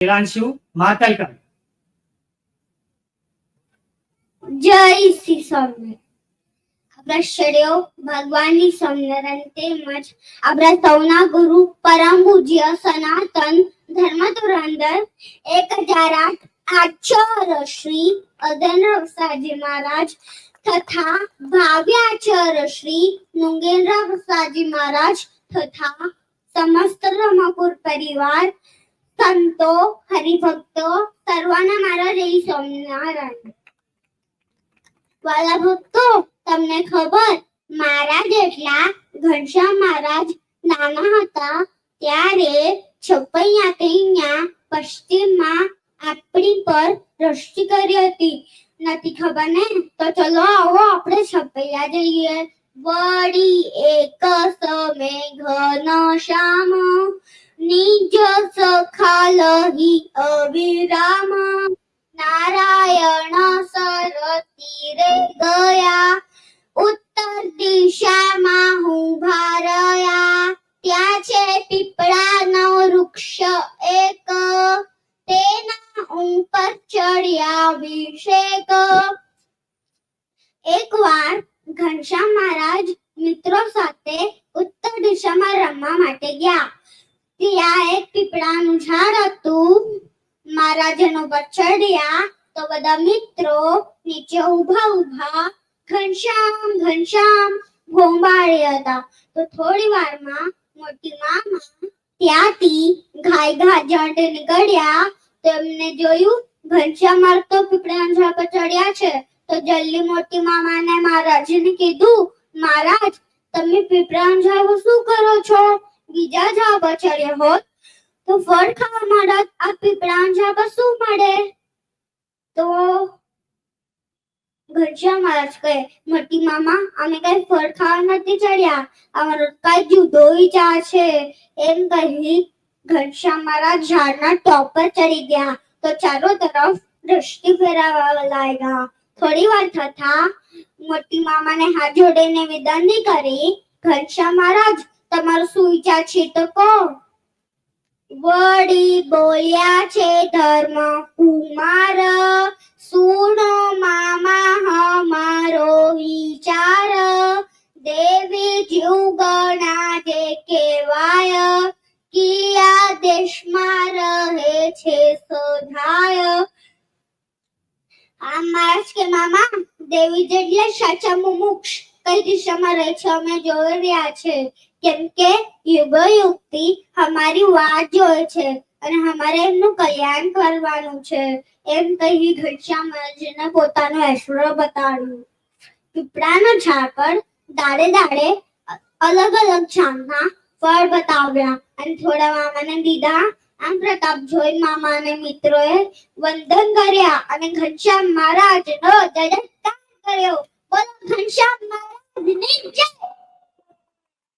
હિરાંશુ માતલકર. જય શ્રી સ્વામી. આપણા શરીરો ભગવાનની સ્વામિનારાયણ તેમજ આપણા સૌના ગુરુ પરમ પૂજ્ય સનાતન ધર્મ ધુરંધર 1008 આચાર્ય શ્રી અદન પ્રસાદજી મહારાજ તથા ભાવ્યાચાર્ય શ્રી નુંગેન્દ્ર પ્રસાદજી મહારાજ તથા સમસ્ત રમાપુર પરિવાર, સંતો, હરિભક્તો સર્વના મારા જય સ્વામિનારાયણ. વાલા ભક્તો, તમને ખબર, મહારાજ એટલા ઘનશ્યામ મહારાજ નાના હતા ત્યારે છપૈયા કન્યા પશ્ચિમમાં આપણી પર દ્રષ્ટિ કરી હતી. નથી ખબર ને? તો ચલો આવો આપણે છપૈયા જઈએ. વળી એક સમે ઘનશ્યામ નિજ સખા લહી અવિરામ નારાયણ સર તીરે ગયા ઉત્તર દિશામાં ઉભા રહ્યા. ત્યાં છે પીપળાનો વૃક્ષ એક તેના ઉપર ચડ્યા અભિષેક. એકવાર ઘનશ્યામ મહારાજ મિત્રો સાથે ઉત્તર દિશામાં રમવા માટે ગયા. ત્યાં એક પીપળાનું ઝાડ હતું. મહારાજનો પર ચડ્યા તો બધા મિત્રો નીચે ઉભા ઘનશ્યામ ઘનશ્યામ ઘોંઘાડ્યા હતા. તો થોડી વારમાં મોટી મામા ત્યાંથી ઘાય ઝાડ નીકળ્યા. તો એમને જોયું ઘનશ્યામ મહારાજ તો પીપળાના ઝાડ પર ચડ્યા છે. તો જલ્દી મોટી મામાને મહારાજને કીધું, મહારાજ તમે પીપળાના ઝાડ પર શું કરો છો? બીજા ઝાડ પર ચડ્યા હોત તો ફળ ખાવા મળત. આ પીપળાના ઝાડ પર શું મળે? તો ઘનશ્યામ મહારાજ કહે, મોટી મામા અમે કઈ ફળ ખાવા નથી ચડ્યા, અમારો કઈ જુદો વિચાર છે. એમ કહી ઘનશ્યામ મહારાજ ઝાડના ટોપ પર ચડી ગયા. તો ચારો તરફ દ્રષ્ટિ ફેરવવા લાગ્યા. થોડી વાર થતા મોટી મામાને હાથ જોડીને વિનંતી કરી, ઘનશ્યામ મહારાજ તમારો શું વિચાર છે તો કહો. વળી બોલ્યા છે ધર્મ કુમાર, સુનો મામા હમારો વિચાર. દેવી જીવગણા જે કહેવાય, કિયા દેશમાં રહે છે સદાય. આમ મહારાજ કે મામા, દેવી જેટલે સાચા મુમુક્ષ કઈ દિશામાં રહે છે અમે જોઈ રહ્યા છે. કેમ કે યુગથી અમારી વાત જોઈ છે અને અમારે એમનું કલ્યાણ કરવાનું છે. એમ કહી ઘનશ્યામ મહારાજને પોતાનો ઐશ્વર્ય બતાવ્યું. પીપળાના ઝાડ પર દાડે દાડે અલગ અલગ જાતના ફળ બતાવ્યા અને થોડા મામાને દીધા. આમ પ્રતાપ જોઈ મામા અને મિત્રોએ વંદન કર્યા અને ઘનશ્યામ મહારાજનો જયકાર કર્યો. બોલો ઘનશ્યામ મહારાજની જય.